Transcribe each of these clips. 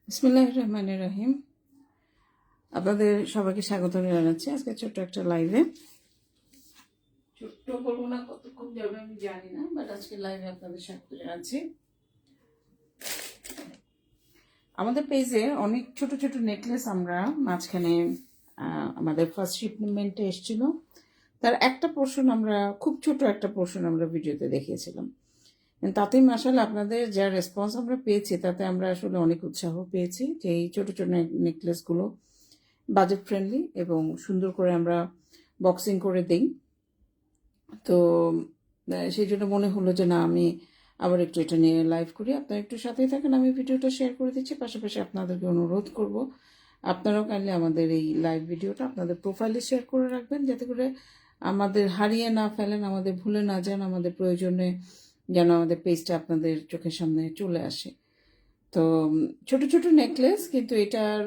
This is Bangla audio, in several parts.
বিসমিল্লাহির রহমানির রহিম। আপনাদের সবাইকে স্বাগত জানাচ্ছি আজকে ছোট্ট একটা লাইভে। ছোট্ট বলবো না, কতক্ষণ যাবে আমি জানি না, বাট আজকে লাইভে আপনাদের স্বাগত জানাচ্ছি। আমাদের পেজে অনেক ছোট ছোট নেকলেস আমরা মাঝখানে আমাদের ফার্স্ট শিপমেন্টে এসেছিল, তার একটা পোর্শন আমরা খুব ছোট একটা পোর্শন আমরা ভিডিওতে দেখিয়েছিলাম। তাতেই মাশাআল্লাহ আপনাদের যা রেসপন্স আমরা পেয়েছি তাতে আমরা আসলে অনেক উৎসাহ পেয়েছি যে এই ছোটো ছোটো নেকলেসগুলো বাজেট ফ্রেন্ডলি এবং সুন্দর করে আমরা বক্সিং করে দিই। তো সেই জন্য মনে হলো যে না, আমি আবার একটু এটা নিয়ে লাইভ করি। আপনারা একটু সাথেই থাকেন, আমি ভিডিওটা শেয়ার করে দিচ্ছি। পাশাপাশি আপনাদেরকে অনুরোধ করব আপনারাও কাইন্ডলি আমাদের এই লাইভ ভিডিওটা আপনাদের প্রোফাইলে শেয়ার করে রাখবেন, যাতে করে আমাদের হারিয়ে না ফেলেন, আমাদের ভুলে না যান, আমাদের প্রয়োজনে যেন আমাদের পেজটা আপনাদের চোখের সামনে চলে আসে। তো ছোট ছোট নেকলেস, কিন্তু এটার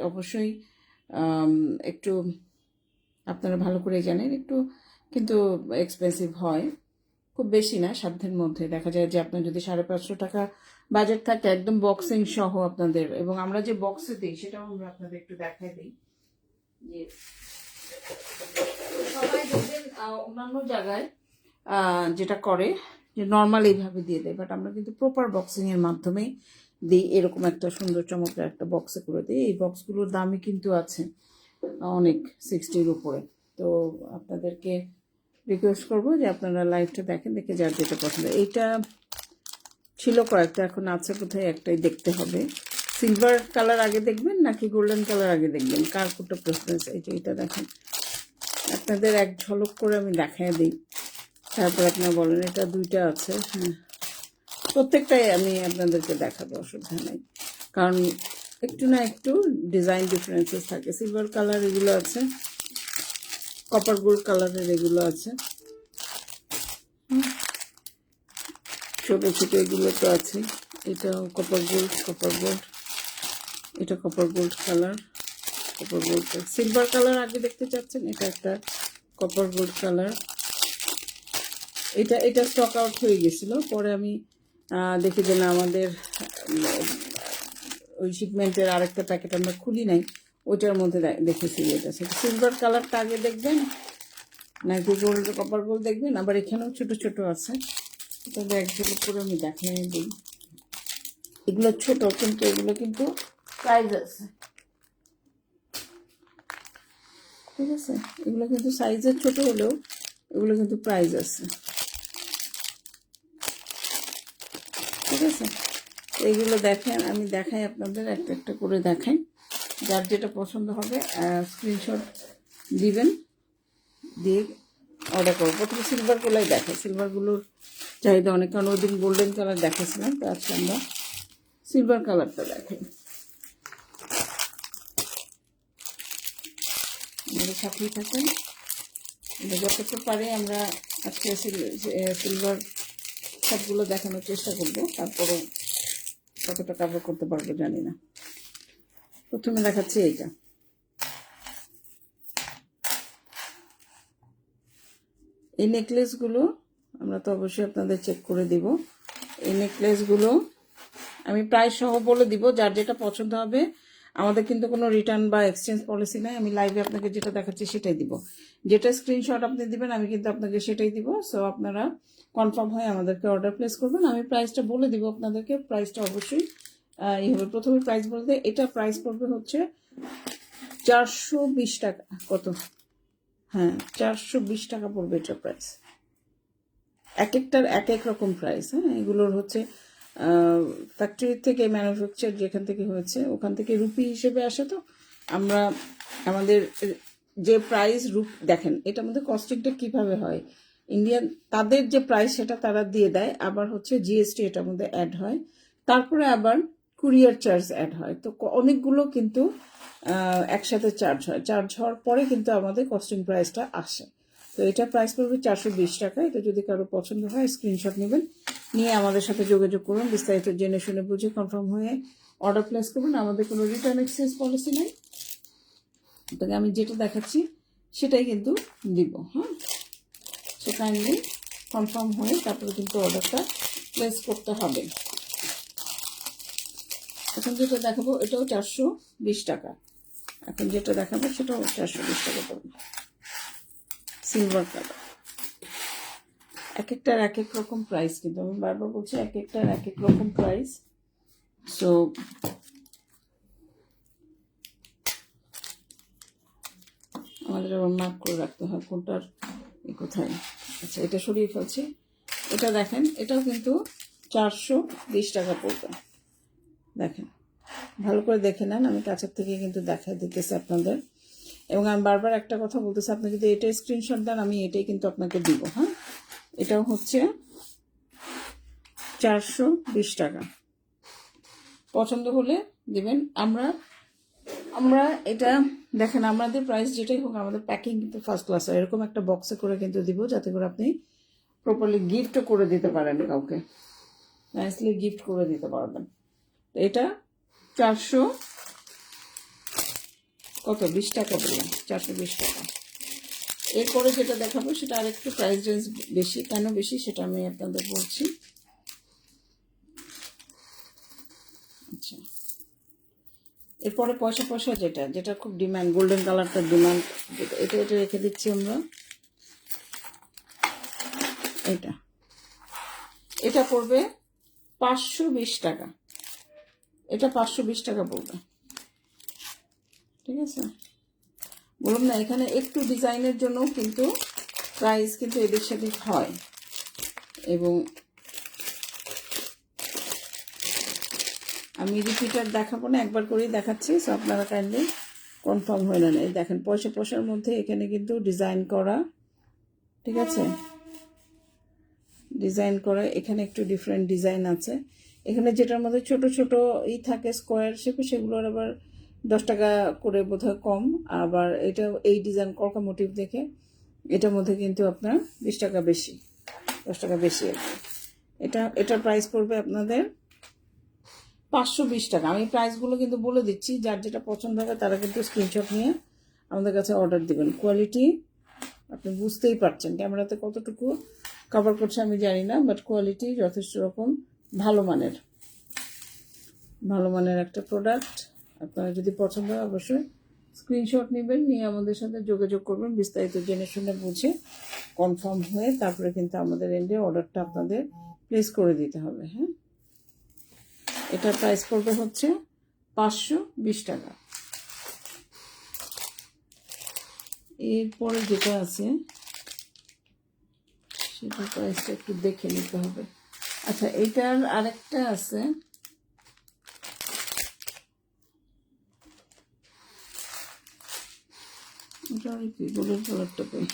অবশ্যই একটু আপনারা ভালো করে জানেন একটু কিন্তু এক্সপেন্সিভ হয়, খুব বেশি না, সাধ্যের মধ্যে। দেখা যায় যে আপনার যদি 550 টাকা বাজেট থাকে একদম বক্সিং সহ আপনাদের, এবং আমরা যে বক্সে দিই সেটাও আমরা আপনাদের একটু দেখাই দিই। যে সবাই দেখবেন অন্যান্য জায়গায় যেটা করে যে নর্মাল এইভাবে দিয়ে দেয়, বাট আমরা কিন্তু প্রপার বক্সিংয়ের মাধ্যমেই দিই। এরকম একটা সুন্দর চমৎকার একটা বক্সে করে দিই। এই বক্সগুলোর দামই কিন্তু আছে অনেক 60-র উপরে। তো আপনাদেরকে রিকোয়েস্ট করবো যে আপনারা লাইভটা দেখেন, দেখে যার যেটা পছন্দ। এইটা ছিল কয়েকটা, এখন আছে কোথায় একটাই দেখতে হবে। সিলভার কালার আগে দেখবেন নাকি গোল্ডেন কালার আগে দেখবেন, কার কোনটা প্রেফারেন্স? এই যে এটা দেখেন, আপনাদের এক ঝলক করে আমি দেখাই দিই, তারপর আপনারা বলেন। এটা দুইটা আছে, হ্যাঁ, প্রত্যেকটাই আমি আপনাদেরকে দেখাবো, অসুবিধা নেই, কারণ একটু না একটু ডিজাইন ডিফারেন্সেস থাকে। সিলভার কালার এগুলো আছে, কপার গোল্ড কালারের এগুলো আছে, ছোট ছোট এগুলো তো আছে। এটা কপার গোল্ড, এটা copper gold colour, copper gold. Silver colour আগে দেখতে চাচ্ছেন? এটা একটা কপার গোল্ড কালার। এটা স্টক আউট হয়ে গেছিল, পরে আমি দেখি যে না, আমাদের ওই শিপমেন্টের আরেকটা প্যাকেট আমরা খুলি নাই, ওইটার মধ্যে দেখেছি এটা সিলভার কালারটা আগে দেখবেন নাকি গোল্ড কপার গোল্ড দেখবেন। আবার এখানেও ছোট ছোট আছে, তবে একজনের করে আমি দেখাই দিই। এগুলো ছোট, কিন্তু এগুলো কিন্তু প্রাইস আছে, ঠিক আছে? এগুলো কিন্তু সাইজের ছোট হলেও এগুলো কিন্তু প্রাইস আছে, ঠিক আছে? এইগুলো দেখেন, আমি দেখাই আপনাদের, একটা একটা করে দেখাই। যার যেটা পছন্দ হবে স্ক্রিনশট দিবেন, দিয়ে অর্ডার করবো। প্রথমে সিলভারগুলোই দেখাই, সিলভারগুলোর চাহিদা অনেক, কারণ ওই দিন গোল্ডেন কালার দেখাচ্ছিলাম, তো আজকে আমরা সিলভার কালারটা দেখাই। আমাদের সাথেই থাকেন, যতটুকু পারে আমরা আজকে সিলভার সবগুলো দেখানোর চেষ্টা করবো, তারপরেও কতটা কাভার করতে পারবো জানি না। প্রথমে দেখাচ্ছি এইটা, এই নেকলেসগুলো আমরা তো অবশ্যই আপনাদের চেক করে দিব। এই নেকলেসগুলো আমি প্রাইস সহ বলে দিব, যার যেটা পছন্দ হবে। আমাদের কিন্তু কোনো রিটার্ন বা এক্সচেঞ্জ পলিসি নাই, আমি লাইভে আপনাকে যেটা দেখাচ্ছি সেটাই দিব। যেটা স্ক্রিনশট আপনি দিবেন আমি কিন্তু আপনাকে সেটাই দিব। সো আপনারা কনফার্ম হয়ে আমাদেরকে অর্ডার প্লেস করবেন। আমি প্রাইসটা বলে দিব আপনাদেরকে, প্রাইসটা অবশ্যই এইভাবে প্রথমে প্রাইস বলতে, এটা প্রাইস পড়বে হচ্ছে 420 টাকা। কত? হ্যাঁ, 420 টাকা পড়বে এটা প্রাইস। এক একটার এক এক রকম প্রাইস। হ্যাঁ, এগুলোর হচ্ছে ফ্যাক্টরি থেকে ম্যানুফ্যাকচার যেখান থেকে হয়েছে ওখান থেকে রুপি হিসেবে আসে। তো আমরা আমাদের যে প্রাইস দেখেন, এটার মধ্যে কস্টিংটা কিভাবে হয়, ইন্ডিয়ান তাদের যে প্রাইস সেটা তারা দিয়ে দেয়, আবার হচ্ছে জিএসটি এটার মধ্যে অ্যাড হয়, তারপরে আবার কুরিয়ার চার্জ অ্যাড হয়। তো অনেকগুলো কিন্তু একসাথে চার্জ হয়, চার্জ হওয়ার পরে কিন্তু আমাদের কস্টিং প্রাইসটা আসে। তো এটা প্রাইস পড়বে 420 টাকা। এটা যদি কারো পছন্দ হয় স্ক্রিনশট নেবেন, নিয়ে আমাদের সাথে যোগাযোগ করুন, বিস্তারিত জেনে শুনে বুঝে কনফার্ম হয়ে অর্ডার প্লেস করুন। আমাদের কোনো রিটার্ন এক্সচেঞ্জ পলিসি নেই, তবে আমি যেটা দেখাচ্ছি সেটাই কিন্তু দিব। হ্যাঁ, সো কাইন্ডলি কনফার্ম হয়ে তারপরে কিন্তু অর্ডারটা প্লেস করতে হবে। এখন যেটা দেখাবো এটাও 420 টাকা। এখন যেটা দেখাবো সেটাও 420 টাকা পড়বে, সিলভার কালার। এক একটার এক এক রকম প্রাইস, কিন্তু আমি বারবার বলছি এক একটার এক এক রকম প্রাইস। সো আমাদের আবার মার্ক করে রাখতে হয় কোনটার কোথায়। আচ্ছা, এটা সরিয়ে ফেলছি। এটা দেখেন, এটাও কিন্তু 420 টাকা পড়বে। দেখেন, ভালো করে দেখে নেন, আমি কাছের থেকে কিন্তু দেখা দিতেছি আপনাদের। এবং আমি বারবার একটা কথা বলতেছি, আপনি যদি এটা স্ক্রিনশট দেন আমি এটাই কিন্তু আপনাকে দিব। হ্যাঁ, এটাও হচ্ছে 420 টাকা। পছন্দ হলে দিবেন। আমরা এটা দেখেন, আমাদের প্রাইস যেটাই হোক আমাদের প্যাকিং কিন্তু ফার্স্ট ক্লাস। এরকম একটা বক্সে করে কিন্তু দিব, যাতে করে আপনি প্রপারলি গিফটও করে দিতে পারেন কাউকে, নাইসলি গিফট করে দিতে পারবেন। এটা 420 টাকা বললাম, 420 টাকা। এরপরে যেটা দেখাবো সেটা আরেকটু প্রাইস রেঞ্জ বেশি। কেন বেশি সেটা আমি আপনাদের বলছি। আচ্ছা, এরপরে পয়সা পয়সা যেটা খুব ডিমান্ড, গোল্ডেন কালারটার ডিমান্ড, এটা রেখে দিচ্ছি আমরা। এটা পড়বে 520 টাকা। এটা 520 টাকা পড়বে, ঠিক আছে? বললাম না, এখানে একটু ডিজাইনের জন্য কিন্তু প্রাইস কিন্তু এদের সাথে হয়। এবং আমি রিপিটার দেখাবো না, একবার করেই দেখাচ্ছি। সো আপনারা কাইন্ডলি কনফার্ম হয়ে নেন। এই দেখেন, পয়সার মধ্যে এখানে কিন্তু ডিজাইন করা, ঠিক আছে? ডিজাইন করা, এখানে একটু ডিফারেন্ট ডিজাইন আছে। এখানে যেটার মধ্যে ছোট ছোট থাকে স্কোয়ার শেপে, সেগুলোর আবার 10 টাকা করে বোধহয় কম। আবার এটা এই ডিজাইন কলকা মোটিভ দেখে এটার মধ্যে কিন্তু আপনার 20 টাকা বেশি, 10 টাকা বেশি আর কি। এটার প্রাইস পড়বে আপনাদের 520 টাকা। আমি প্রাইসগুলো কিন্তু বলে দিচ্ছি, যার যেটা পছন্দ হবে তারা কিন্তু স্ক্রিনশট নিয়ে আমাদের কাছে অর্ডার দিবেন। কোয়ালিটি আপনি বুঝতেই পারছেন, ক্যামেরাতে কতটুকু কভার করছে আমি জানি না, বাট কোয়ালিটি যথেষ্ট রকম ভালো মানের একটা প্রোডাক্ট। আপনারা যদি পছন্দ হয় অবশ্যই স্ক্রিনশট নেবেন, নিয়ে আমাদের সাথে যোগাযোগ করবেন, বিস্তারিত জেনে শুনে বুঝে কনফার্ম হয়ে তারপরে কিন্তু আমাদের এন্ডে অর্ডারটা আপনাদের প্লেস করে দিতে হবে। হ্যাঁ, এটার প্রাইস পড়বে হচ্ছে 520 টাকা। এরপরে যেটা আছে সেটার প্রাইসটা একটু দেখে নিতে হবে। আচ্ছা, এটার আরেকটা আছে, ওটা কি গোল্ডেন কালারটা পাই,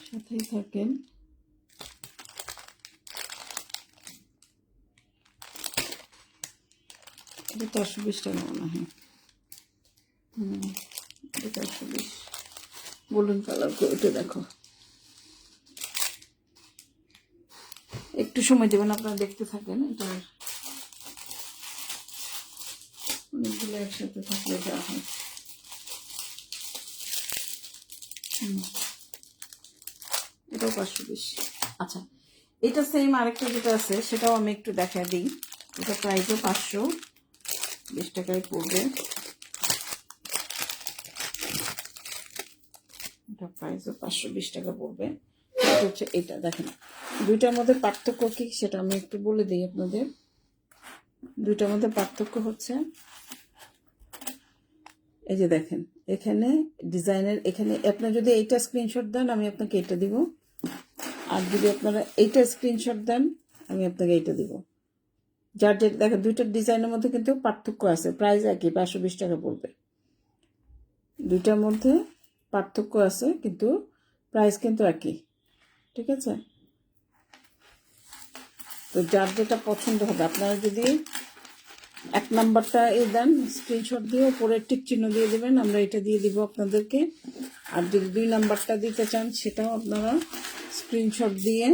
সাথেই থাকেন। এটা 420 টাকা মনে হয়। এটা 420 গোল্ডেন কালার। এটা দেখো, একটু সময় দেবেন, আপনারা দেখতে থাকেন। এটা অনেকগুলো একসাথে থাকলে যা হয়। এটাও 520। আচ্ছা, এটা সেম আরেকটা যেটা আছে সেটাও আমি একটু দেখা দিই। এটা প্রাইসও 520 টাকায় পড়বে। এটা প্রাইসও 520 টাকা পড়বে। হচ্ছে এটা দেখেন, দুইটার মধ্যে পার্থক্য কি সেটা আমি একটু বলে দিই আপনাদের। দুইটার মধ্যে পার্থক্য হচ্ছে, এই যে দেখেন এখানে ডিজাইনের, এখানে আপনার যদি এইটা স্ক্রিনশট দেন আমি আপনাকে এটা দিব, আর যদি আপনারা এইটা স্ক্রিনশট দেন আমি আপনাকে এইটা দিব। যার যে দেখেন দুইটার ডিজাইনের মধ্যে কিন্তু পার্থক্য আছে, প্রাইস একই 520 টাকা পড়বে। দুইটার মধ্যে পার্থক্য আছে কিন্তু প্রাইস কিন্তু একই, ঠিক আছে? তো যার যেটা পছন্দ হবে, আপনারা যদি 1 নাম্বারটা দেন স্ক্রিনশট দিয়ে উপরে টিক চিহ্ন দিয়ে দেবেন, আমরা এটা দিয়ে দিব আপনাদেরকে। আর যদি 2 নাম্বারটা দিতে চান সেটাও আপনারা স্ক্রিনশট দিয়ে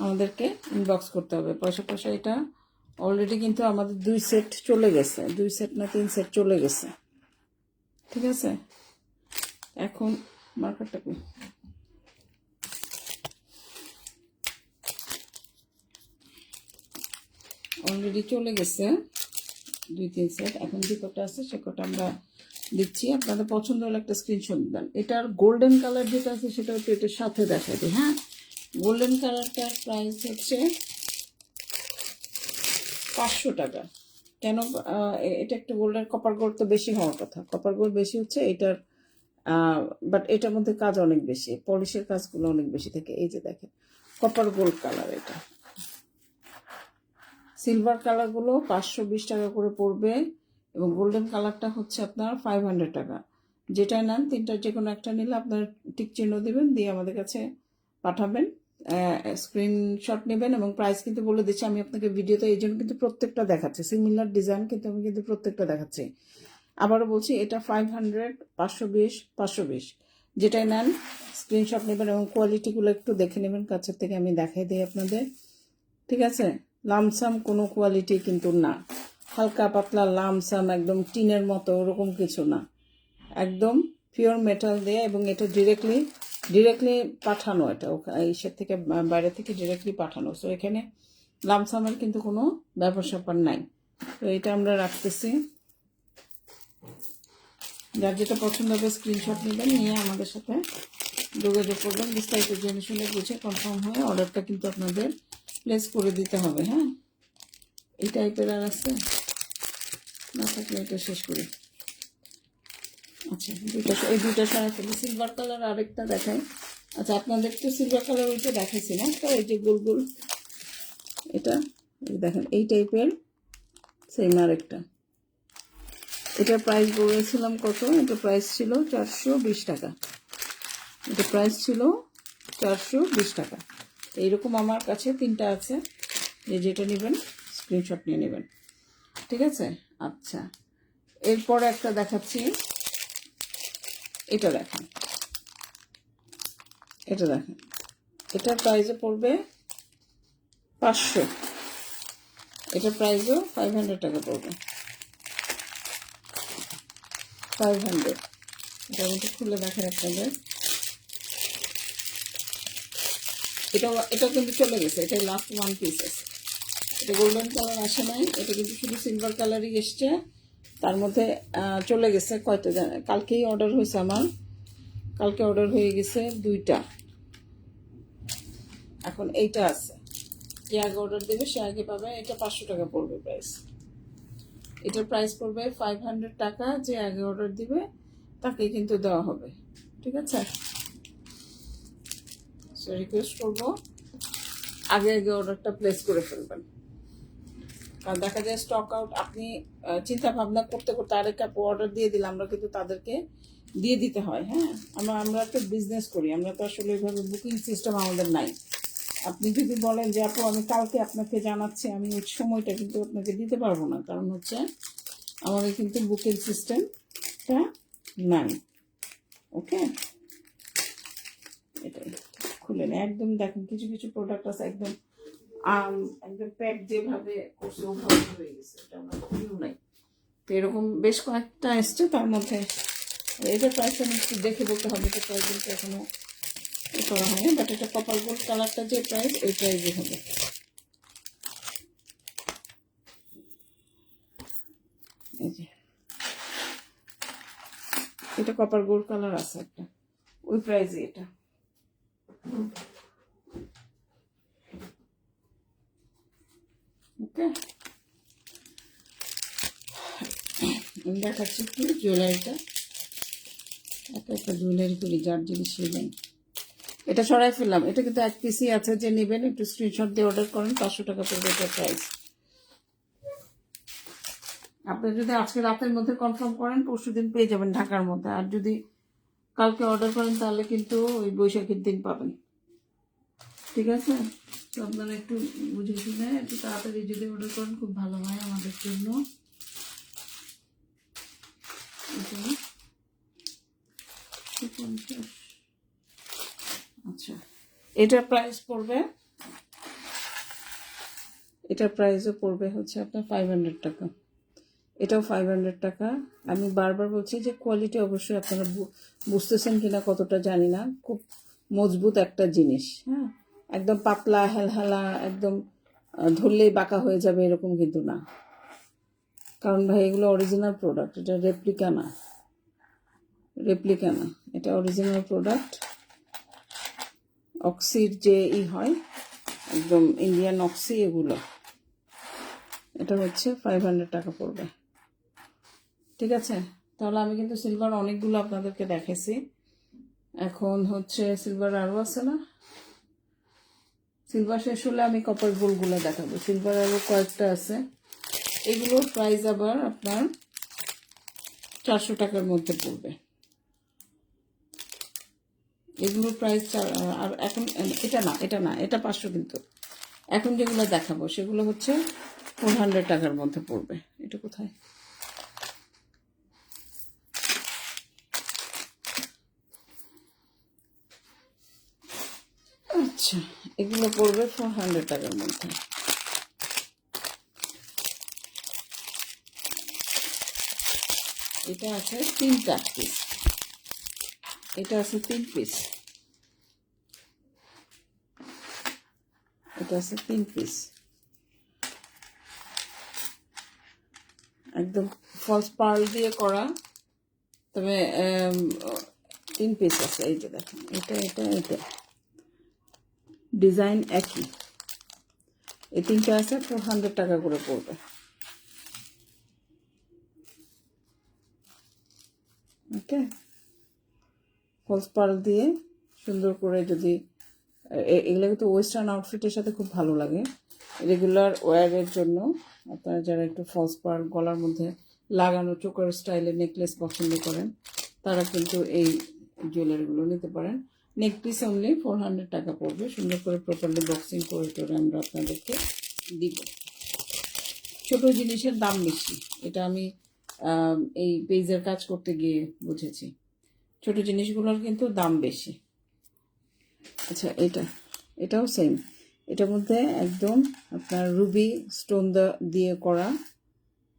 আমাদেরকে ইনবক্স করতে হবে। পয়সা এটা অলরেডি কিন্তু আমাদের 2 সেট চলে গেছে, 2 সেট না 3 সেট চলে গেছে, ঠিক আছে? এখন মার্কেটটা কি অলরেডি চলে গেছে 2-3 সেট। এখন যে কটা আছে সে কটা আমরা দিচ্ছি। আপনাদের পছন্দ হলে একটা স্ক্রিনশট দেন। এটার গোল্ডেন কালার যেটা আছে সেটা একটু এটার সাথে দেখা দিই। হ্যাঁ, গোল্ডেন কালারটার প্রাইস হচ্ছে 500 টাকা। কেন? এটা একটু গোল্ডেন, কপার গোল্ড তো বেশি হওয়ার কথা, কপার গোল্ড বেশি হচ্ছে এটার, বাট এটার মধ্যে কাজ অনেক বেশি, পলিশের কাজগুলো অনেক বেশি থাকে। এই যে দেখেন কপার গোল্ড কালার, এটা সিলভার কালারগুলো 520 টাকা করে পড়বে এবং গোল্ডেন কালারটা হচ্ছে আপনার 500 টাকা। যেটাই নেন তিনটার যে কোনো একটা নিলে আপনার টিক চিহ্ন দেবেন, দিয়ে আমাদের কাছে পাঠাবেন, স্ক্রিনশট নেবেন এবং প্রাইস কিন্তু বলে দিচ্ছি আমি আপনাকে ভিডিওতে, এই জন্য কিন্তু প্রত্যেকটা দেখাচ্ছি সিমিলার ডিজাইন, কিন্তু আমি কিন্তু প্রত্যেকটা দেখাচ্ছি। আবারও বলছি এটা 500, 520, 520, যেটাই নেন স্ক্রিনশট নেবেন এবং কোয়ালিটিগুলো একটু দেখে নেবেন কাছের থেকে, আমি দেখাই দিই আপনাদের। ঠিক আছে, লামসাম কোনো কোয়ালিটি কিন্তু না, হালকা পাতলা লামসাম একদম টিনের মতো ওরকম কিছু না, একদম পিওর মেটাল দিয়ে, এবং এটা ডিরেক্টলি পাঠানো, এটা ইসের থেকে বাইরে থেকে ডিরেক্টলি পাঠানো। সো এখানে লামসামের কিন্তু কোনো ব্যাপার স্যাপার নাই। তো এটা আমরা রাখতেছি, যার যেটা পছন্দ হবে স্ক্রিনশট নেবেন, নিয়ে আমাদের সাথে যোগাযোগ করবেন, বিস্তারিত জেনে শুনে বুঝে কনফার্ম হয়ে অর্ডারটা কিন্তু আপনাদের প্লেস করে দিতে হবে। হ্যাঁ, এই টাইপের আর আছে না থাকলে এটা শেষ করি। আচ্ছা, এই দুইটা সারা ফেলি। সিলভার কালার আরেকটা দেখাই। আচ্ছা, আপনাদের তো সিলভার কালার ওইটা দেখাইছি না, তো এই যে গোল গোল এটা দেখেন, এই টাইপের সেম আরেকটা। এটার প্রাইস বলেছিলাম কত? এটা প্রাইস ছিল 420 টাকা। এটা প্রাইস ছিল 420 টাকা। এইরকম আমার কাছে তিনটা আছে, যেটা নেবেন স্ক্রিনশট নিয়ে নেবেন। ঠিক আছে। আচ্ছা, এরপরে একটা দেখাচ্ছি, এটা দেখেন, এটা দেখেন, এটার প্রাইসে পড়বে 500, এটার প্রাইসও 500 টাকা পড়বে, 500। এটা আমি খুলে দেখেন আপনাদের। এটা কিন্তু চলে গেছে, এটা লাস্ট ওয়ান পিস আছে। এটা গোল্ডেন কালার আসে নাই, এটা কিন্তু শুধু সিলভার কালারই এসছে। তার মধ্যে চলে গেছে কয়টা জানেন? কালকেই অর্ডার হয়েছে আমার, কালকে অর্ডার হয়ে গেছে 2টা। এখন এইটা আছে, যে আগে অর্ডার দেবে সে আগে পাবে। এটা 500 টাকা পড়বে প্রাইস, এটার প্রাইস পড়বে 500 টাকা। যে আগে অর্ডার দিবে তাকে কিন্তু দেওয়া হবে। ঠিক আছে, সো রিকোয়েস্ট করবো আগে আগে অর্ডারটা প্লেস করে ফেলবেন, কারণ দেখা যায় স্টক আউট, আপনি চিন্তা ভাবনা করতে করতে আরেক আপু অর্ডার দিয়ে দিলে আমরা কিন্তু তাদেরকে দিয়ে দিতে হয়। হ্যাঁ, আমরা তো বিজনেস করি, আমরা তো আসলে এইভাবে বুকিং সিস্টেম আমাদের নাই। আপনি যদি বলেন যে আপু আমি কালকে আপনাকে জানাচ্ছি, আমি ওই সময়টা কিন্তু আপনাকে দিতে পারবো না, কারণ হচ্ছে আমাদের কিন্তু বুকিং সিস্টেমটা নাই। ওকে, এটাই খুলে নেই একদম। দেখেন কিছু কিছু প্রোডাক্ট আছে একদম একদম প্যাক যেভাবে করছে ওভাবে হয়ে গেছে, এটা আমরা ভিউ নাই। তো এরকম বেশ কয়েকটা এসছে, তার মধ্যে এটার প্রাইস আমি একটু দেখে বলতে হবে, এটা প্রাইস কিন্তু এখনো করা হয়নি, বাট এটা কপাল গোল্ড কালারটা যে প্রাইস ওই প্রাইসই হবে। এই যে এটা কপার গোল্ড কালার আছে একটা, ওই প্রাইসে এটা। ওকে, আমি দেখাচ্ছি একটু জুয়েলারিটা, একটা জুয়েলারি করি, যার জিনিস নেই। এটা সরাই ফেললাম, এটা কিন্তু এক পিসই আছে, যে নেবেন একটু স্ক্রিনশট দিয়ে অর্ডার করেন, 500 টাকা পড়বে এটা প্রাইস। আপনি যদি আজকে রাতের মধ্যে কনফার্ম করেন পরশু দিন পেয়ে যাবেন ঢাকার মধ্যে, আর যদি কালকে অর্ডার করেন তাহলে কিন্তু ওই বৈশাখের দিন পাবেন। ঠিক আছে, তো আপনারা একটু বুঝে শুনে একটু তাড়াতাড়ি যদি অর্ডার করেন খুব ভালো হয় আমাদের জন্য। আচ্ছা, এটার প্রাইস পড়বে, এটার প্রাইসও পড়বে হচ্ছে আপনার 500 টাকা। এটাও 500 টাকা। আমি বারবার বলছি যে কোয়ালিটি অবশ্যই আপনারা বুঝতেছেন কিনা কতটা জানি না, খুব মজবুত একটা জিনিস। হ্যাঁ, একদম পাতলা হেলহালা, একদম ধরলেই বাঁকা হয়ে যাবে এরকম কিন্তু না, কারণ ভাই এগুলো অরিজিনাল প্রোডাক্ট, এটা রেপ্লিকা না, এটা অরিজিনাল প্রোডাক্ট। অক্সির যে হয় একদম ইন্ডিয়ান অক্সি এগুলো, এটা হচ্ছে 500 টাকা পড়বে। ঠিক আছে, তাহলে আমি কিন্তু সিলভার অনেকগুলো আপনাদেরকে দেখাইছি। এখন হচ্ছে সিলভার আরও আছে না, সিলভার শেষ হলে আমি কপার গোলগুলো দেখাবো। সিলভার আরও কয়েকটা আছে, এগুলোর প্রাইস আবার আপনার 400 টাকার মধ্যে পড়বে। এগুলোর প্রাইস আর এখন এটা না, এটা 500, কিন্তু এখন যেগুলো দেখাবো সেগুলো হচ্ছে 400 টাকার মধ্যে পড়বে। এটা কোথায়, আচ্ছা, এগুলো পড়বে 400 টাকার মধ্যে। এটা আছে 3টা পিস, এটা আছে 3 পিস, এটা আছে 3 পিস, একদম ফলস পার্ল দিয়ে করা, তবে 3 পিস আছে। এই যে দেখেন, এটা ডিজাইন একই, এই 3টা আছে 400 টাকা করে পড়বে। ওকে, ফলস পার্ল দিয়ে সুন্দর করে, যদি এগুলো কিন্তু ওয়েস্টার্ন আউটফিটের সাথে খুব ভালো লাগে, রেগুলার ওয়্যারের জন্য। আপনারা যারা একটু ফলস পার্ল গলার মধ্যে লাগানো চোকার স্টাইলের নেকলেস পছন্দ করেন, তারা কিন্তু এই জুয়েলারিগুলো নিতে পারেন। নেক পিস অনলি 400 টাকা পড়বে। সুন্দর করে প্রপারলি বক্সিং করে টোরে আমরা আপনাদেরকে দিব। ছোট জিনিসের দাম বেশি, এটা আমি এই পেজের কাজ করতে গিয়ে বুঝেছি। ছোট জিনিসগুলোর কিন্তু দাম বেশি। আচ্ছা, এটাও সেম, এটার মধ্যে একদম আপনার রুবি স্টোন দিয়ে করা,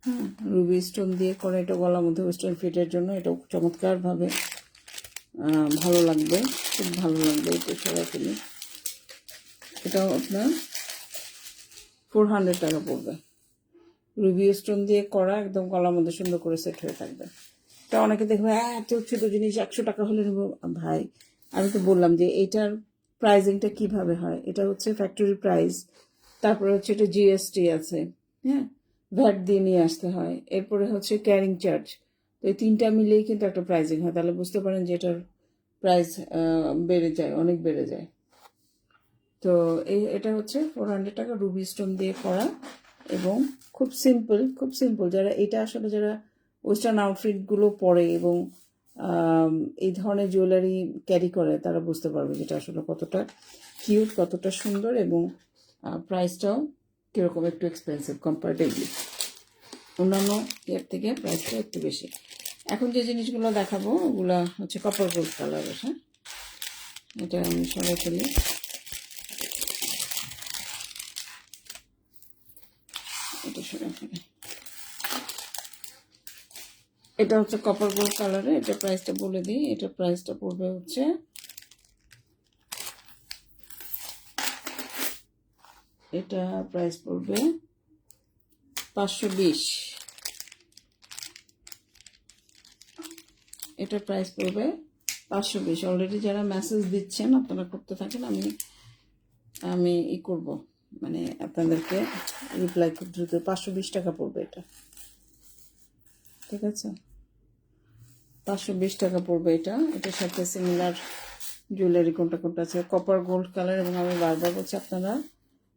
হ্যাঁ, রুবি স্টোন দিয়ে করা। এটা গলার মধ্যে ওয়েস্টার্ন ফিটের জন্য এটাও চমৎকারভাবে ভালো লাগবে, খুব ভালো লাগবে। এটা সবাই কিনে, এটাও আপনার 400 টাকা পড়বে। রুবি স্টোন দিয়ে করা, একদম গলার মধ্যে সুন্দর করে সেট হয়ে থাকবে। তা অনেকে দেখবে এত ছোটো জিনিস 100 টাকা হলে নেব। ভাই আমি তো বললাম যে এটার প্রাইজিংটা কিভাবে হয়। এটা হচ্ছে ফ্যাক্টরি প্রাইস, তারপরে হচ্ছে এটা জিএসটি আছে, হ্যাঁ, ভ্যাট দিয়ে নিয়ে আসতে হয়, এরপরে হচ্ছে ক্যারিং চার্জ। তো এই 3টা মিলিয়েই কিন্তু একটা প্রাইজিং হয়। তাহলে বুঝতে পারেন যে এটার প্রাইস বেড়ে যায়, অনেক বেড়ে যায়। তো এটা হচ্ছে 400 টাকা, রুবি স্টোন দিয়ে করা এবং খুব সিম্পল। যারা ওয়েস্টার্ন আউটফিটগুলো পরে এবং এই ধরনের জুয়েলারি ক্যারি করে, তারা বুঝতে পারবে যেটা আসলে কতটা কিউট, কতটা সুন্দর, এবং প্রাইসটাও কীরকম একটু এক্সপেন্সিভ কম্পারেটিভলি। অন্যান্য এর থেকে প্রাইসটা একটু বেশি। এখন যে জিনিসগুলো দেখাবো ওগুলো হচ্ছে কপার গোল্ড কালারের। হ্যাঁ, এটা আমি সবাই ফেলি। এটা হচ্ছে কপার গোল্ড কালারে। এটা প্রাইসটা বলে দিই, এটা প্রাইসটা পড়বে হচ্ছে এটা প্রাইস পড়বে 520। এটা প্রাইস পড়বে 520। অলরেডি যারা মেসেজ দিচ্ছেন আপনারা করতে থাকেন, আমি করব, মানে আপনাদেরকে রিপ্লাই খুব দ্রুত। 520 টাকা পড়বে এটা। ঠিক আছে, 520 টাকা পড়বে এটা। এটার সাথে সিমিলার জুয়েলারি কোনটা আছে, কপার গোল্ড কালার। এবং আমি বারবার বলছি, আপনারা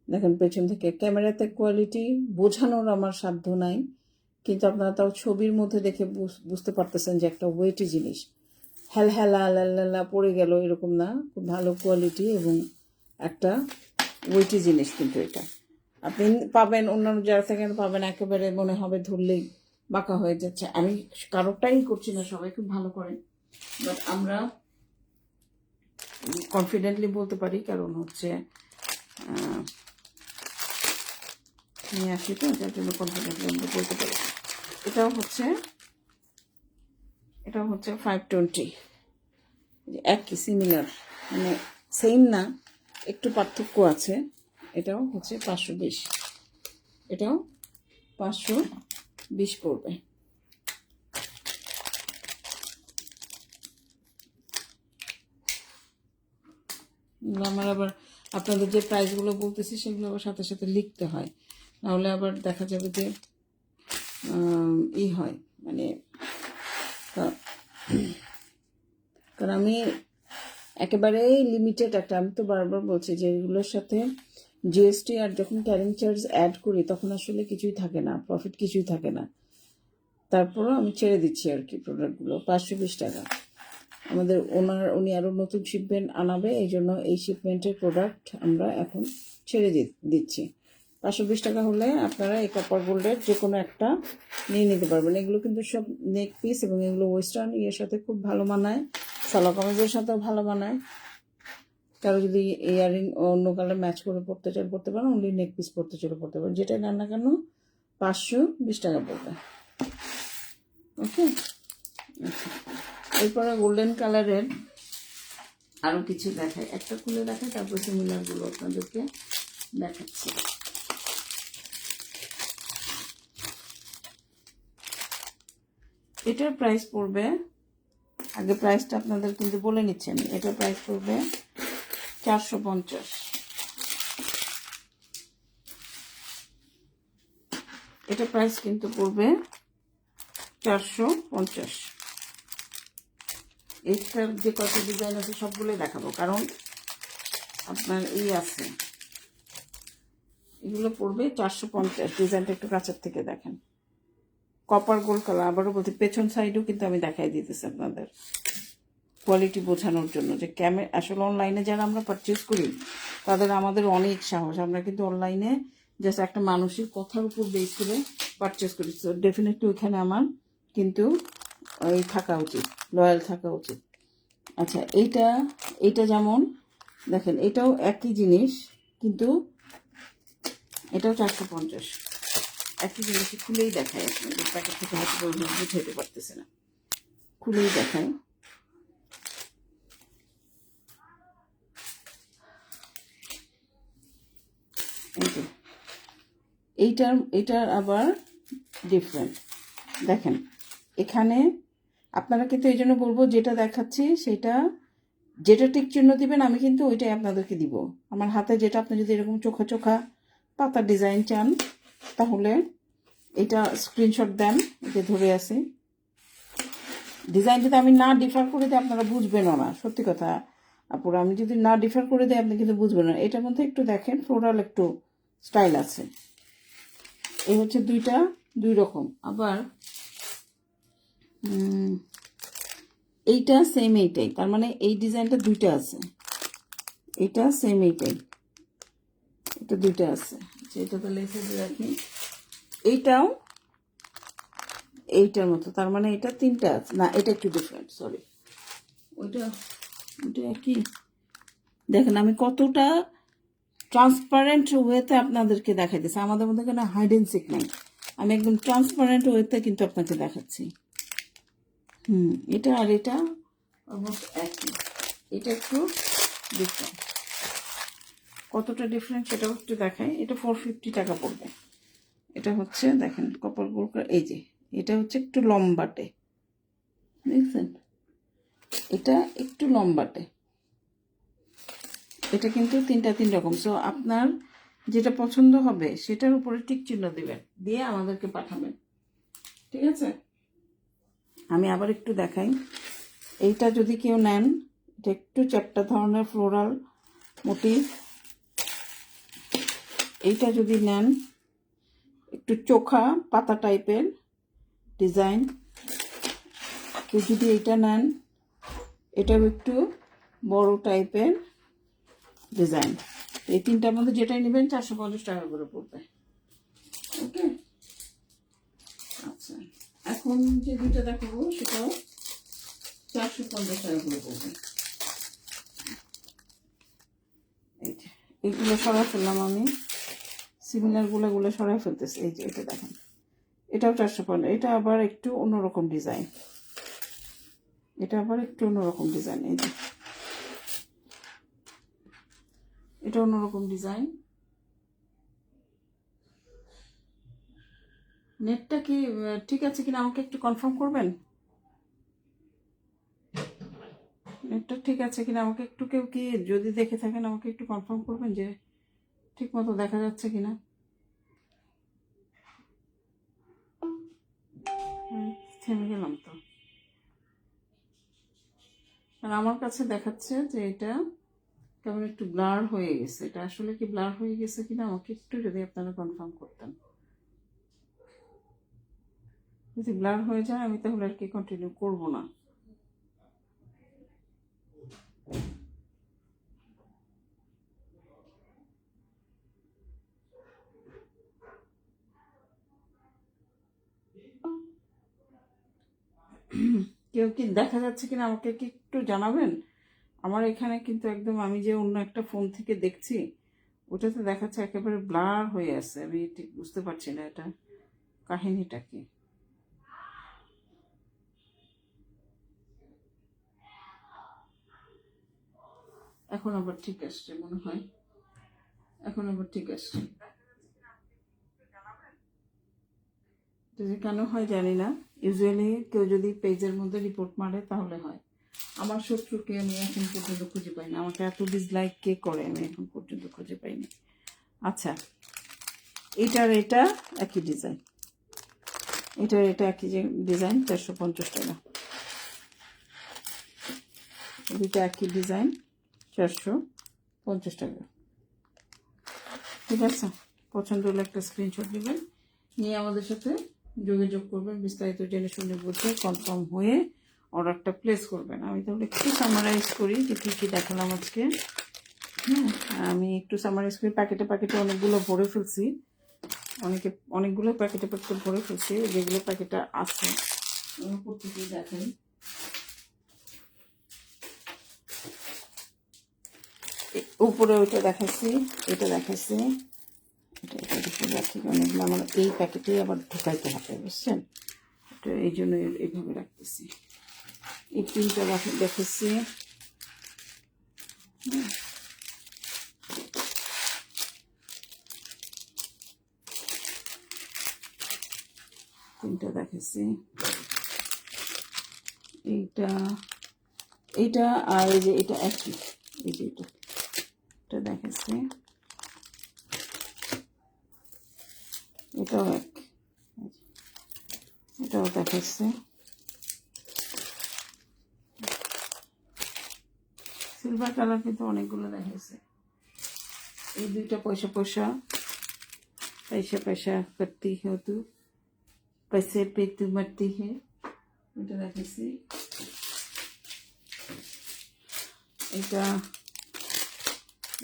দেখেন পেছন থেকে ক্যামেরাতে কোয়ালিটি বোঝানোর আমার সাধ্য নাই, কিন্তু আপনারা তাও ছবির মধ্যে দেখে বুঝতে পারতেছেন যে একটা ওয়েটি জিনিস, হেলা পড়ে গেল এরকম না, খুব ভালো কোয়ালিটি এবং একটা ওয়েটি জিনিস। কিন্তু এটা আপনি পাবেন, অন্যান্য যারা থেকে পাবেন একেবারে মনে হবে ধরলেই বাঁকা হয়ে যাচ্ছে। আমি কারোরটাই করছি না, সবাই খুব ভালো করে, বাট আমরা কনফিডেন্টলি বলতে পারি, কারণ হচ্ছে নিয়ে আসি তো, যার জন্য কনফিডেন্টলি আমরা বলতে পারি। এটাও হচ্ছে 520, একই সিমিলার, মানে সেম না, একটু পার্থক্য আছে। এটাও হচ্ছে 520, এটাও 520 পড়বে। আমার আবার আপনাদের যে প্রাইসগুলো বলতেছি সেগুলো আবার সাথে সাথে লিখতে হয়, নাহলে আবার দেখা যাবে যে হয় মানে, কারণ আমি একেবারেই লিমিটেড একটা, আমি তো বারবার বলছি যে এগুলোর সাথে জিএসটি আর যখন ক্যারিং চার্জ অ্যাড করি তখন আসলে কিছুই থাকে না, প্রফিট কিছুই থাকে না। তারপরও আমি ছেড়ে দিচ্ছি আর কি প্রোডাক্টগুলো। 520 টাকা আমাদের উনি আরও নতুন শিপমেন্ট আনাবে, এই জন্য এই শিপমেন্টের প্রোডাক্ট আমরা এখন ছেড়ে দিচ্ছি। 520 টাকা হলে আপনারা এই কপার গোল্ডের যে কোনো একটা নিয়ে নিতে পারবেন। এগুলো কিন্তু সব নেক পিস এবং এগুলো ওয়েস্টার্ন ইয়ের সাথে খুব ভালো মানায়, সালোয়ার কামিজের সাথেও ভালো মানায়। কারো যদি ইয়ারিং অন্য কালার ম্যাচ করে পড়তে চান পড়তে পারেন, অনলি নেক পিস পড়তে চলে পড়তে পারেন, যেটা নেন না কেন 520 টাকা পড়বে। ওকে, আচ্ছা, এরপরে গোল্ডেন কালারের আরও কিছু দেখায়, একটা খুলে দেখায় তারপর সিমিলারগুলো আপনাদেরকে দেখাচ্ছি। এটার প্রাইস পড়বে, আগে প্রাইসটা আপনাদের কিন্তু বলে নিচ্ছি আমি, এটার প্রাইস পড়বে 450। এটা প্রাইস কিন্তু পড়বে 450। এটার যে কত ডিজাইন আছে সবগুলোই দেখাবো, কারণ আপনার আছে, এগুলো পড়বে 450। ডিজাইনটা একটু কাছের থেকে দেখেন, কপার গোল্ড কালার। আবারও বলছি পেছন সাইডও কিন্তু আমি দেখাই দিতেছি আপনাদের কোয়ালিটি বোঝানোর জন্য, যে আসলে অনলাইনে যারা আমরা পারচেস করি তাদের আমাদের অনেক সাহস, আমরা কিন্তু অনলাইনে জাস্ট একটা মানুষের কথার উপর বেস করে পারচেস করি। তো ডেফিনেটলি ওইখানে আমার কিন্তু ওই থাকা উচিত, লয়াল থাকা উচিত। আচ্ছা, এইটা যেমন দেখেন, এটাও একই জিনিস কিন্তু এটাও 450। একই জিনিস খুলেই দেখায়, আপনাদের প্যাকেট থেকে হয়তো বুঝাইতে পারতেছে না, খুলেই দেখায়। এইটার আবার ডিফারেন্ট দেখেন। এখানে আপনারা কিন্তু এই জন্য বলবো যেটা দেখাচ্ছি সেটা, যেটা টিক চিহ্ন দিবেন আমি কিন্তু ওইটাই আপনাদেরকে দিব। আমার হাতে যেটা, আপনি যদি এরকম চোখা চোখা পাতা ডিজাইন চান তাহলে এটা স্ক্রিনশট দেন, এটা ধরে আছে। ডিজাইন যদি আমি না ডিফার করে দিই আপনারা বুঝবেনও না, সত্যি কথা আপুরা, আমি যদি না ডিফার করে দিই আপনি কিন্তু বুঝবেন না। এটার মধ্যে একটু দেখেন ফ্লোরাল একটু স্টাইল আছে, এই হচ্ছে দুই রকম। আবার এইটা সেম এইটাই, তার মানে এই ডিজাইনটা দুইটা আছে, এইটা সেম এইটাই, এটা দুইটা আছে। আচ্ছা, এটা তাহলে এসে রাখি। এইটাও এইটার মতো, তার মানে এটা তিনটা আছে, না এটা একটু ডিফারেন্ট, সরি। ওইটা কি দেখেন আমি কতটা ট্রান্সপারেন্ট ওয়েতে আপনাদেরকে দেখাইতেছি, আমাদের মধ্যে কোনো হাইড এন্ড সিক নাই, আমি একদম ট্রান্সপারেন্ট ওয়েতে কিন্তু আপনাকে দেখাচ্ছি। এটা আর এটা অলমোস্ট একই, এটা একটু ডিফারেন্ট। কতটা ডিফারেন্ট সেটাও একটু দেখাই। এটা 450 টাকা পড়বে। এটা হচ্ছে দেখেন কপার গোল্ড, এই যে এটা হচ্ছে একটু লম্বাটে, দেখছেন, এটা একটু লম্বাটে, এটা কিন্তু তিন রকম। সো আপনার যেটা পছন্দ হবে সেটার উপরে টিক চিহ্ন দিবেন, দিয়ে আমাদেরকে পাঠাবেন, ঠিক আছে। আমি আবার একটু দেখাই। এইটা যদি কেউ নেন, এটা একটু চ্যাপ্টা ধরনের ফ্লোরাল মোটিভ। এইটা যদি নেন একটু চোখা পাতা টাইপের ডিজাইন। কেউ যদি এইটা নেন, এটাও একটু বড় টাইপের ডিজাইন। এই তিনটার মধ্যে যেটাই নেবেন 450 টাকা করে পড়বে। ওকে, আচ্ছা, এখন যে দুইটা দেখাবো সেটাও 450 টাকা করে পড়বে। এইগুলো সরাই ফেললাম আমি, সিমিলারগুলো সরাই ফেলতেছি। এই যে এটা দেখেন, এটাও 450। এটা আবার একটু অন্যরকম ডিজাইন, এটা আবার একটু অন্যরকম ডিজাইন। এই যে এটা অন্যরকম ডিজাইন, নেটটা কি ঠিক আছে কিনা আমাকে একটু কনফার্ম করবেন? নেটটা ঠিক আছে কিনা আমাকে একটু, কেউ কি যদি দেখে থাকেন আমাকে একটু কনফার্ম করবেন যে ঠিক মতো দেখা যাচ্ছে কিনা। থেমে গেলাম তো। আর আমার কাছে দেখাচ্ছে যে এটা কেমন একটু ব্লার হয়ে গেছে। এটা আসলে কি ব্লার হয়ে গেছে কিনা আমাকে একটু যদি আপনারা কনফার্ম করতেন। যদি ব্লার হয়ে যায় আমি তাহলে আর কি কন্টিনিউ করব না। কেউ কি দেখা যাচ্ছে কিনা আমাকে কি একটু জানাবেন। আমার এখানে কিন্তু একদম, আমি যে অন্য একটা ফোন থেকে দেখছি ওটাতে দেখাচ্ছে একেবারে ব্লার হয়ে আছে। আমি ঠিক বুঝতে পারছি না এটা কাহিনীটা কি। এখন আবার ঠিক আসছে মনে হয়, এখন আবার ঠিক আসছে। এটা যে কেন হয় জানি না। ইউজুয়ালি কেউ যদি পেজের মধ্যে রিপোর্ট মারে তাহলে হয়। আমার শত্রুকে আমি এখন পর্যন্ত খুঁজে পাইনি, আমাকে এত ডিসলাইক কে করে আমি এখন পর্যন্ত খুঁজে পাইনি। আচ্ছা, এটার এটা একই ডিজাইন, এটার এটা একই যে ডিজাইন, 450 টাকা। দুইটা একই ডিজাইন, 450 টাকা। ঠিক আছে, পছন্দ হলে একটা স্ক্রিনশট নেবেন, নিয়ে আমাদের সাথে যোগাযোগ করবেন, বিস্তারিত জেনে শুনে বুঝে কনফার্ম হয়ে অর্ডারটা প্লেস করবেন। আমি তাহলে একটু সামারাইজ করি যে কী কী দেখালাম আজকে। হ্যাঁ, আমি একটু সামারাইজ করি। প্যাকেটে প্যাকেটে অনেকগুলো ভরে ফেলছি, অনেকগুলো প্যাকেটে প্যাকেটে ভরে ফেলছি। যেগুলো প্যাকেটে আছে প্রত্যেকেই দেখেন। উপরে ওইটা দেখাচ্ছি, এটা দেখাচ্ছি, এটা এটা দেখে রাখি অনেকগুলো আমার এই প্যাকেটেই আবার ঢুকাইতে হবে, বুঝছেন? তো এই জন্য এইভাবে রাখতেছি। এই তিনটা দেখেছি, তিনটা দেখেছি, এইটা এইটা আর এই যে এটা একই, এই যে এটা দেখেছি, এটাও এক, এটাও দেখাচ্ছে। সিলভার কালার কিন্তু অনেকগুলো দেখাচ্ছে। এই দুইটা পয়সা পয়সা পয়সা পয়সা করতি হতো, पैसे पे तू मरती है, এটা দেখাচ্ছি। এটা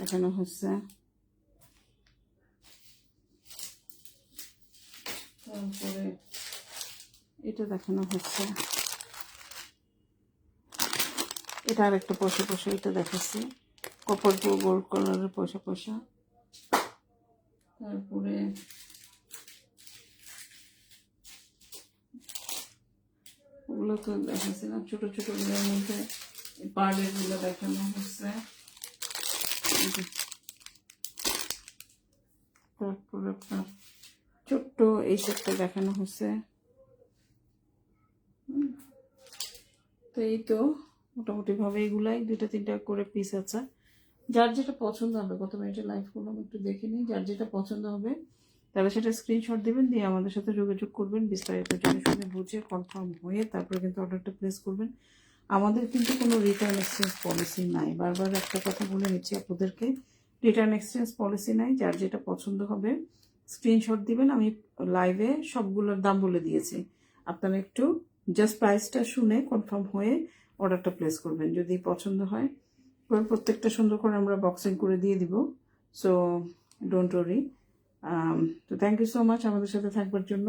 দেখানো হচ্ছে। তারপরে এটা দেখানো হচ্ছে, এটা আর একটা পয়সা পয়সা, এটা দেখাচ্ছি কপার গোল্ড কালারের পয়সা পয়সা। তারপরে ওগুলো তো দেখাচ্ছি না, ছোটো ছোটোগুলোর মধ্যে পার্লেরগুলো দেখানো হচ্ছে। তারপরে আপনার ছোট্ট এই সেটটা দেখানো হচ্ছে। তো এই তো মোটামুটিভাবে এগুলাই, দুইটা তিনটা করে পিস আছে। যার যেটা পছন্দ হবে, কত মিনিটের লাইভ করলাম একটু দেখে নিই, যার যেটা পছন্দ হবে তাহলে সেটা স্ক্রিনশট দেবেন, দিয়ে আমাদের সাথে যোগাযোগ করবেন, বিস্তারিত জেনে শুনে বুঝে কনফার্ম হয়ে তারপরে কিন্তু অর্ডারটা প্লেস করবেন। আমাদের কিন্তু কোনো রিটার্ন এক্সচেঞ্জ পলিসি নাই, বারবার একটা কথা বলে নিচ্ছি আপনাদেরকে, রিটার্ন এক্সচেঞ্জ পলিসি নাই। যার যেটা পছন্দ হবে স্ক্রিনশট দিবেন, আমি লাইভে সবগুলোর দাম বলে দিয়েছি, আপনারা একটু জাস্ট প্রাইসটা শুনে কনফার্ম হয়ে অর্ডারটা প্লেস করবেন। যদি পছন্দ হয় প্রত্যেকটা সুন্দর করে আমরা বক্সিং করে দিয়ে দিব, সো ডোন্ট ওয়ারি। তো থ্যাংক ইউ সো মাচ আমাদের সাথে থাকবার জন্য।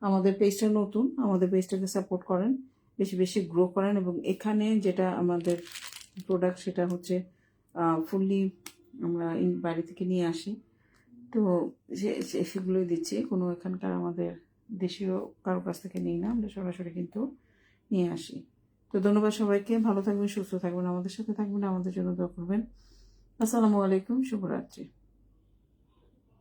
আমাদের পেজটা নতুন, আমাদের পেজটাকে সাপোর্ট করেন, বেশি বেশি গ্রো করেন, এবং এখানে যেটা আমাদের প্রোডাক্ট সেটা হচ্ছে ফুললি আমরা বাইরে থেকে নিয়ে আসি, তো সেগুলোই দিচ্ছি, কোনো এখানকার আমাদের দেশীয় কারো কাছ থেকে নিই না, আমরা সরাসরি কিন্তু নিয়ে আসি। তো ধন্যবাদ সবাইকে, ভালো থাকবেন, সুস্থ থাকবেন, আমাদের সাথে থাকবেন, আমাদের জন্য দোয়া করবেন। আসসালামু আলাইকুম, শুভরাত্রি।